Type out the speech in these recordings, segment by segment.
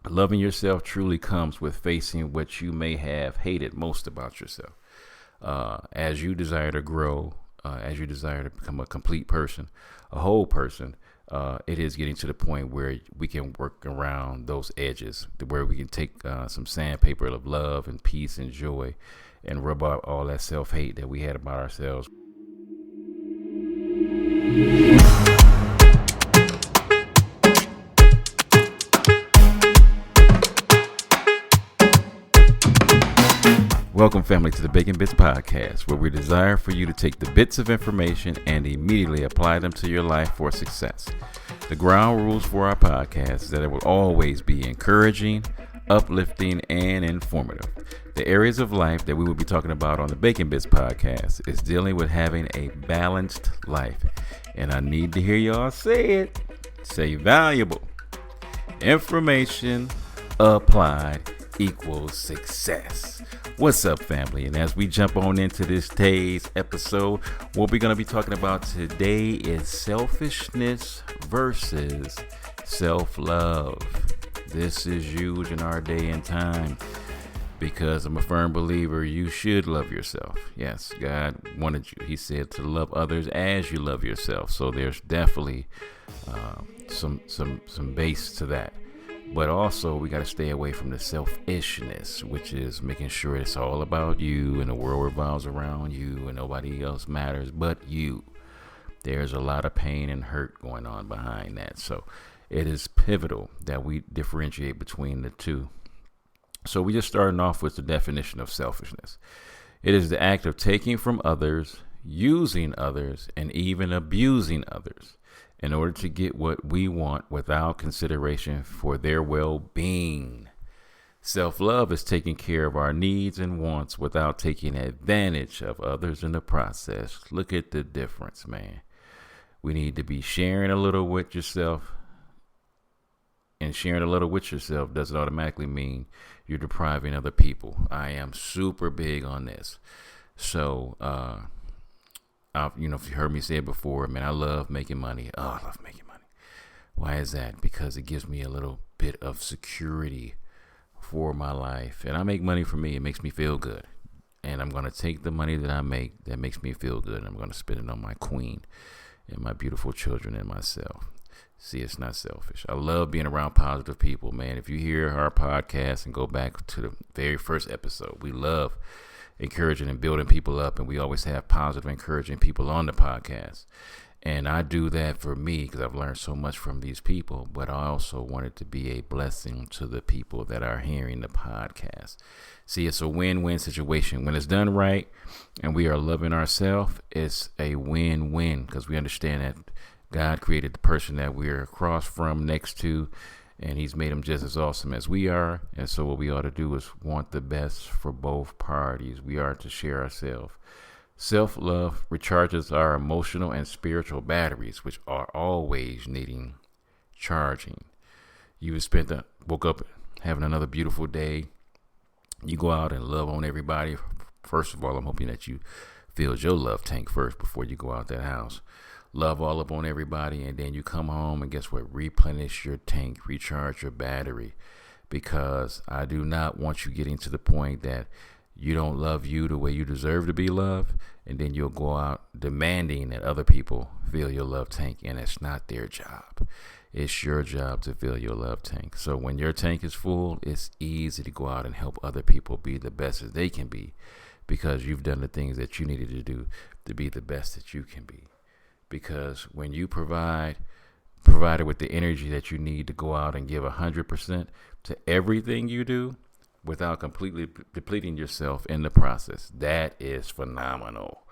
Loving yourself truly comes with facing what you may have hated most about yourself. As you desire to grow, as you desire to become a complete person, a whole person, it is getting to the point where we can work around those edges, to where we can take some sandpaper of love and peace and joy and rub out all that self-hate that we had about ourselves. Welcome, family, to the Bacon Bits Podcast, where we desire for you to take the bits of information and immediately apply them to your life for success. The ground rules for our podcast is that it will always be encouraging, uplifting, and informative. The areas of life that we will be talking about on the Bacon Bits Podcast is dealing with having a balanced life. And I need to hear y'all say it. Say valuable. Information applied equals success. What's up, family? And as we jump on into this day's episode, what we're going to be talking about today is selfishness versus self-love. This is huge in our day and time because I'm a firm believer you should love yourself. Yes, God wanted you. He said to love others as you love yourself. So there's definitely some base to that. But also, we got to stay away from the selfishness, which is making sure it's all about you and the world revolves around you and nobody else matters but you. There's a lot of pain and hurt going on behind that. So it is pivotal that we differentiate between the two. So we just starting off with the definition of selfishness. It is the act of taking from others, using others, and even abusing others in order to get what we want without consideration for their well-being. Self-love is taking care of our needs and wants without taking advantage of others in the process. Look at the difference, man. We need to be sharing a little with yourself, and sharing a little with yourself doesn't automatically mean you're depriving other people. I am super big on this. So, if you heard me say it before, man, I love making money. Oh, I love making money. Why is that? Because it gives me a little bit of security for my life. And I make money for me. It makes me feel good. And I'm going to take the money that I make that makes me feel good, and I'm going to spend it on my queen and my beautiful children and myself. See, it's not selfish. I love being around positive people, man. If you hear our podcast and go back to the very first episode, we love encouraging and building people up, and we always have positive, encouraging people on the podcast. And I do that for me because I've learned so much from these people, but I also want it to be a blessing to the people that are hearing the podcast. See, it's a win-win situation. When it's done right and we are loving ourselves, it's a win-win because we understand that God created the person that we're across from, next to, and he's made them just as awesome as we are. And so what we ought to do is want the best for both parties. We are to share ourselves. Self-love recharges our emotional and spiritual batteries, which are always needing charging. You woke up having another beautiful day. You go out and love on everybody. First of all, I'm hoping that you filled your love tank first before you go out that house. Love all up on everybody, and then you come home and guess what? Replenish your tank, recharge your battery, because I do not want you getting to the point that you don't love you the way you deserve to be loved, and then you'll go out demanding that other people fill your love tank, and it's not their job. It's your job to fill your love tank. So when your tank is full, it's easy to go out and help other people be the best as they can be, because you've done the things that you needed to do to be the best that you can be. Because when you provided with the energy that you need to go out and give 100% to everything you do without completely depleting yourself in the process, that is phenomenal.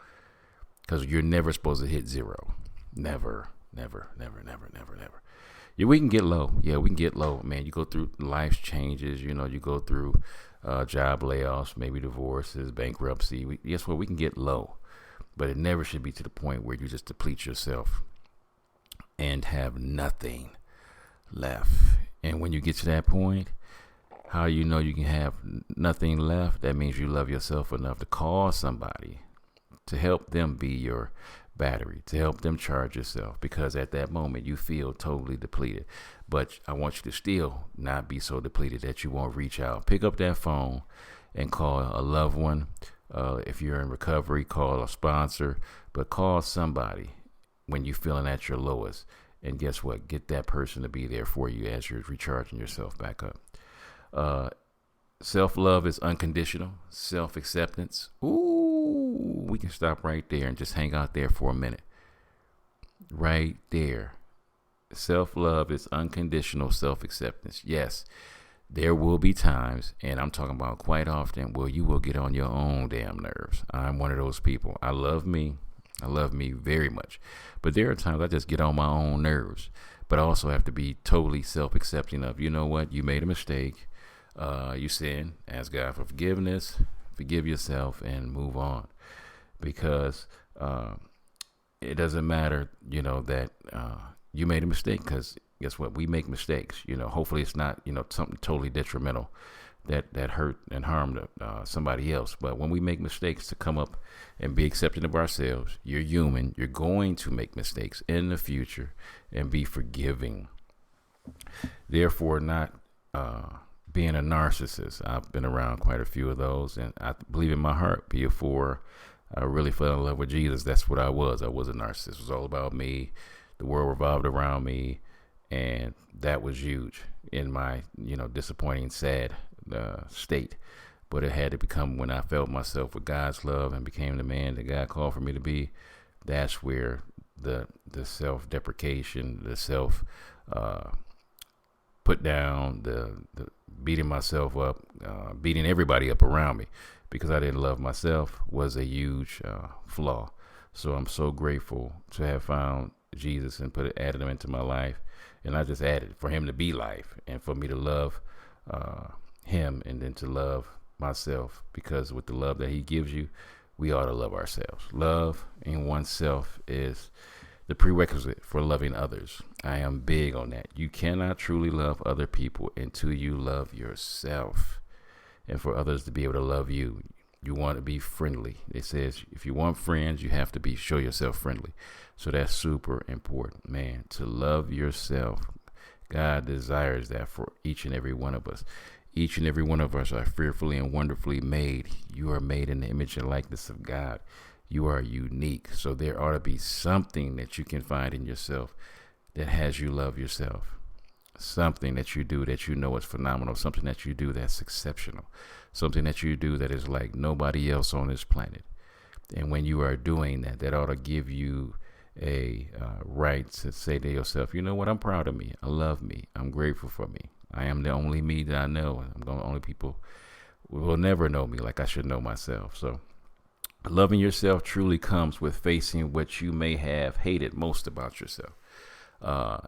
Because you're never supposed to hit zero. Never, never, never, never, never, never. Yeah, we can get low. Yeah, we can get low, man. You go through life changes. You go through job layoffs, maybe divorces, bankruptcy. Guess what? We can get low. But it never should be to the point where you just deplete yourself and have nothing left. And when you get to that point, how you know you can have nothing left? That means you love yourself enough to call somebody to help them be your battery, to help them charge yourself, because at that moment you feel totally depleted. But I want you to still not be so depleted that you won't reach out. Pick up that phone and call a loved one. If you're in recovery, call a sponsor, but call somebody when you're feeling at your lowest. And guess what? Get that person to be there for you as you're recharging yourself back up. Self-love is unconditional. Self-acceptance. Ooh, we can stop right there and just hang out there for a minute. Right there. Self-love is unconditional self-acceptance. Yes, there will be times, and I'm talking about quite often, where you will get on your own damn nerves. I'm one of those people. I love me. I love me very much. But there are times I just get on my own nerves. But I also have to be totally self-accepting of, you know what, you made a mistake. You sin, ask God for forgiveness, forgive yourself, and move on. Because it doesn't matter, that you made a mistake, because guess what? We make mistakes. Hopefully it's not, something totally detrimental that hurt and harmed somebody else. But when we make mistakes, to come up and be accepting of ourselves, you're human. You're going to make mistakes in the future, and be forgiving. Therefore, not being a narcissist. I've been around quite a few of those, and I believe in my heart, before I really fell in love with Jesus, that's what I was. I was a narcissist. It was all about me. The world revolved around me, and that was huge in my, disappointing, sad state. But it had to become, when I felt myself with God's love and became the man that God called for me to be. That's where the self-deprecation, the self put down, the beating myself up, beating everybody up around me because I didn't love myself, was a huge flaw. So I'm so grateful to have found Jesus and added him into my life. And I just added for him to be life, and for me to love him, and then to love myself, because with the love that he gives you, we ought to love ourselves. Love in oneself is the prerequisite for loving others. I am big on that. You cannot truly love other people until you love yourself. And for others to be able to love you, you want to be friendly. It says if you want friends, you have to show yourself friendly. So that's super important, man, to love yourself. God desires that for each and every one of us. Each and every one of us are fearfully and wonderfully made. You are made in the image and likeness of God. You are unique. So there ought to be something that you can find in yourself that has you love yourself. Something that you do that you know is phenomenal. Something that you do that's exceptional. Something that you do that is like nobody else on this planet. And when you are doing that, that ought to give you a right to say to yourself, you know what, I'm proud of me. I love me. I'm grateful for me. I am the only me that I know. Only people will never know me like I should know myself. So loving yourself truly comes with facing what you may have hated most about yourself.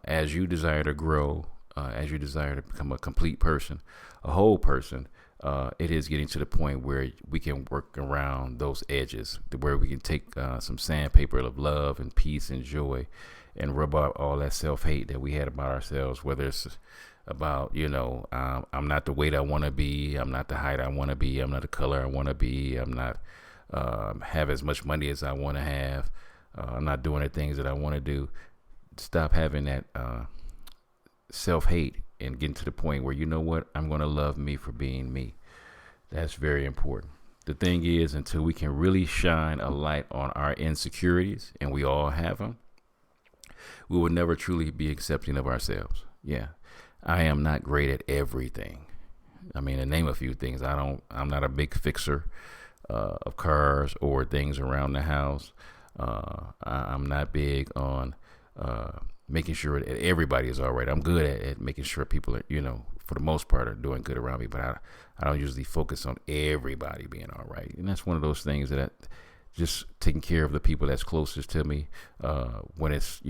As you desire to grow, as you desire to become a complete person, a whole person, it is getting to the point where we can work around those edges, where we can take some sandpaper of love and peace and joy and rub out all that self-hate that we had about ourselves, whether it's about, I'm not the weight I want to be, I'm not the height I want to be, I'm not the color I want to be, I'm not have as much money as I want to have, I'm not doing the things that I want to do. Stop having that self-hate and getting to the point where, you know what, I'm going to love me for being me. That's very important. The thing is, until we can really shine a light on our insecurities, and we all have them, we will never truly be accepting of ourselves. Yeah, I am not great at everything. I mean, to name a few things, I'm not a big fixer of cars or things around the house. I'm not big on making sure that everybody is all right. I'm good at making sure people are, for the most part, are doing good around me, but I don't usually focus on everybody being all right. And that's one of those things that just taking care of the people that's closest to me, when it's,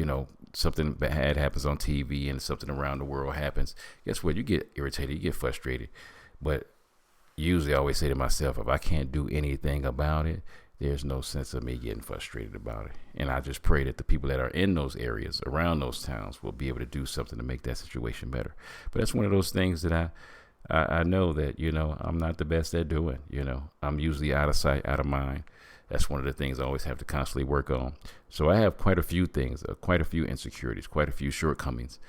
something bad happens on TV and something around the world happens, guess what? You get irritated, you get frustrated. But usually I always say to myself, if I can't do anything about it, there's no sense of me getting frustrated about it. And I just pray that the people that are in those areas, around those towns, will be able to do something to make that situation better. But that's one of those things that I know that, I'm not the best at doing. I'm usually out of sight, out of mind. That's one of the things I always have to constantly work on. So I have quite a few things, quite a few insecurities, quite a few shortcomings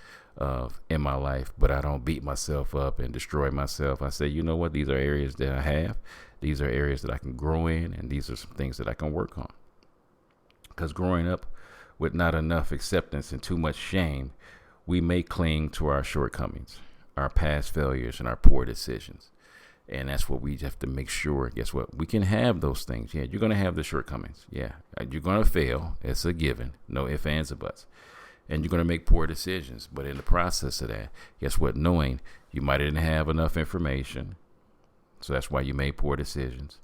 in my life, but I don't beat myself up and destroy myself. I say, you know what? These are areas that I have. These are areas that I can grow in, and these are some things that I can work on. Because growing up with not enough acceptance and too much shame, we may cling to our shortcomings, our past failures, and our poor decisions. And that's what we have to make sure. Guess what? We can have those things. Yeah, you're going to have the shortcomings. Yeah, you're going to fail. It's a given. No ifs, ands, or buts. And you're going to make poor decisions. But in the process of that, guess what? Knowing you might didn't have enough information. So that's why you made poor decisions.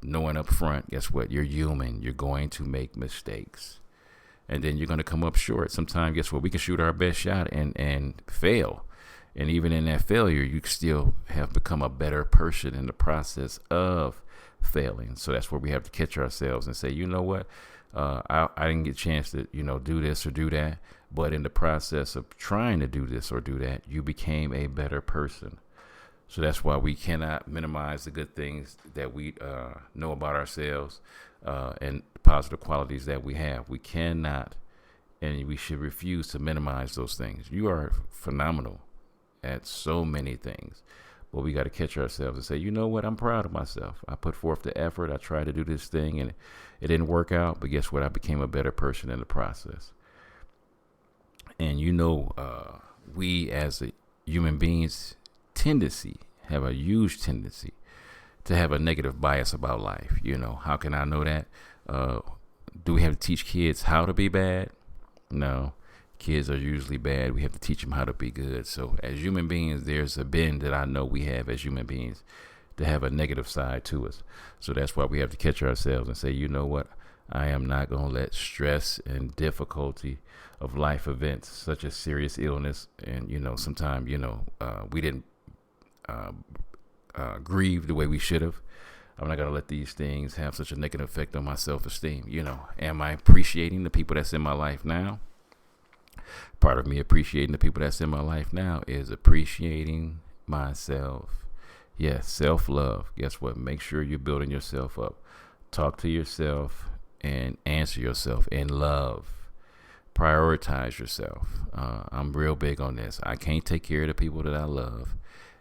Knowing up front, guess what? You're human. You're going to make mistakes. And then you're going to come up short. Sometimes, guess what? We can shoot our best shot and fail. And even in that failure, you still have become a better person in the process of failing. So that's where we have to catch ourselves and say, you know what? I didn't get a chance to, do this or do that. But in the process of trying to do this or do that, you became a better person. So that's why we cannot minimize the good things that we know about ourselves and the positive qualities that we have. We cannot, and we should refuse to minimize those things. You are phenomenal at so many things, but we got to catch ourselves and say, you know what? I'm proud of myself. I put forth the effort. I tried to do this thing and it didn't work out, but guess what? I became a better person in the process. And we as human beings have a huge tendency to have a negative bias about life. How can I know that? Do we have to teach kids how to be bad? No. Kids are usually bad. We have to teach them how to be good. So as human beings, there's a bend that I know we have as human beings to have a negative side to us. So that's why we have to catch ourselves and say, you know what? I am not going to let stress and difficulty of life events, such as serious illness, and, sometimes, we didn't grieve the way we should have. I'm not going to let these things have such a negative effect on my self-esteem. Am I appreciating the people that's in my life now? Part of me appreciating the people that's in my life now is appreciating myself. Yes, self-love. Guess what? Make sure you're building yourself up. Talk to yourself and answer yourself in love. Prioritize yourself. I'm real big on this. I can't take care of the people that I love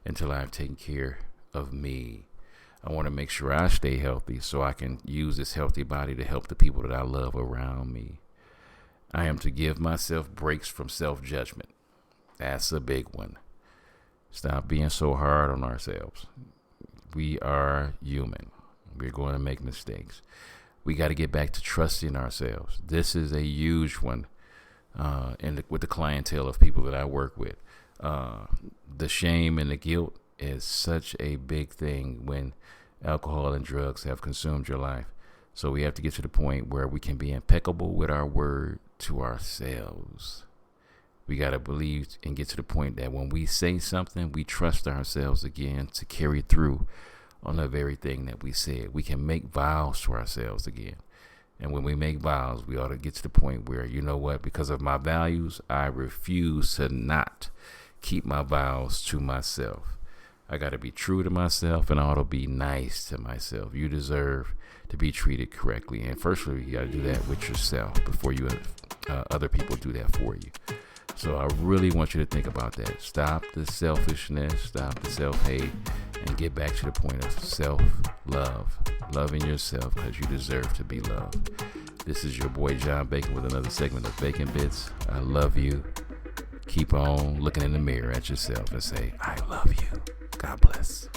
until I've taken care of me. I want to make sure I stay healthy so I can use this healthy body to help the people that I love around me. I am to give myself breaks from self-judgment. That's a big one. Stop being so hard on ourselves. We are human. We're going to make mistakes. We got to get back to trusting ourselves. This is a huge one with the clientele of people that I work with. The shame and the guilt is such a big thing when alcohol and drugs have consumed your life. So we have to get to the point where we can be impeccable with our word to ourselves. We got to believe and get to the point that when we say something, we trust ourselves again to carry through on the very thing that we said. We can make vows to ourselves again. And when we make vows, we ought to get to the point where, you know what, because of my values, I refuse to not keep my vows to myself. I got to be true to myself, and I ought to be nice to myself. You deserve to be treated correctly. And firstly, you got to do that with yourself before you other people do that for you. So I really want you to think about that. Stop the selfishness, stop the self-hate, and get back to the point of self-love. Loving yourself because you deserve to be loved. This is your boy John Bacon with another segment of Bacon Bits. I love you. Keep on looking in the mirror at yourself and say, I love you. God bless.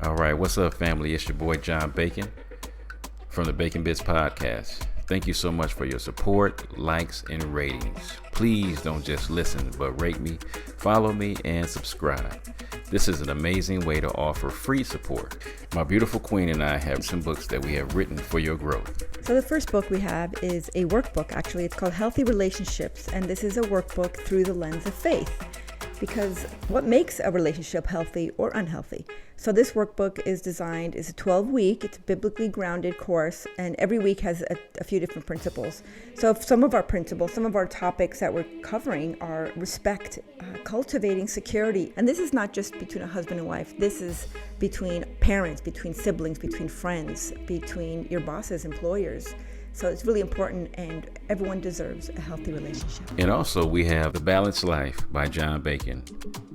All right, what's up, family? It's your boy John Bacon from the Bacon Bits podcast. Thank you so much for your support, likes, and ratings. Please don't just listen, but rate me, follow me, and subscribe. This is an amazing way to offer free support. My beautiful queen and I have some books that we have written for your growth. So the first book we have is a workbook, actually. It's called Healthy Relationships, and this is a workbook through the lens of faith. because what makes a relationship healthy or unhealthy? So this workbook is designed, it's a 12-week, it's a biblically grounded course, and every week has a few different principles. So if some of our principles, some of our topics that we're covering are respect, cultivating security. And this is not just between a husband and wife. This is between parents, between siblings, between friends, between your bosses, employers. So it's really important, and everyone deserves a healthy relationship. And also we have The Balanced Life by John Bacon.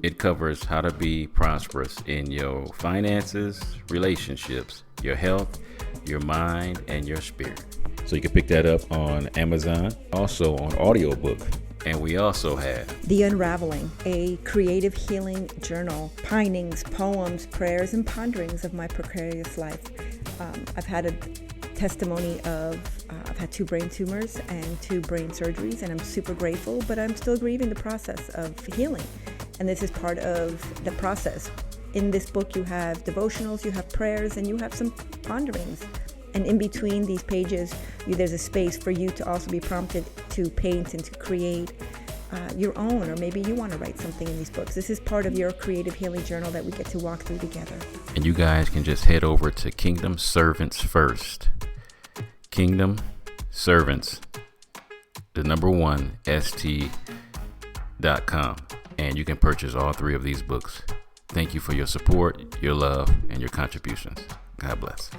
It covers how to be prosperous in your finances, relationships, your health, your mind, and your spirit. So you can pick that up on Amazon, also on audiobook. And we also have The Unraveling, a creative healing journal, pinings, poems, prayers, and ponderings of my precarious life. I've had a testimony of I've had 2 brain tumors and 2 brain surgeries, and I'm super grateful, but I'm still grieving the process of healing. And this is part of the process. In this book, you have devotionals, you have prayers, and you have some ponderings. And in between these pages, there's a space for you to also be prompted to paint and to create your own, or maybe you want to write something in these books. This is part of your creative healing journal that we get to walk through together. And you guys can just head over to Kingdom Servants First. Kingdom Servants, the number 1 st.com, and you can purchase all 3 of these books. Thank you for your support, your love, and your contributions. God bless.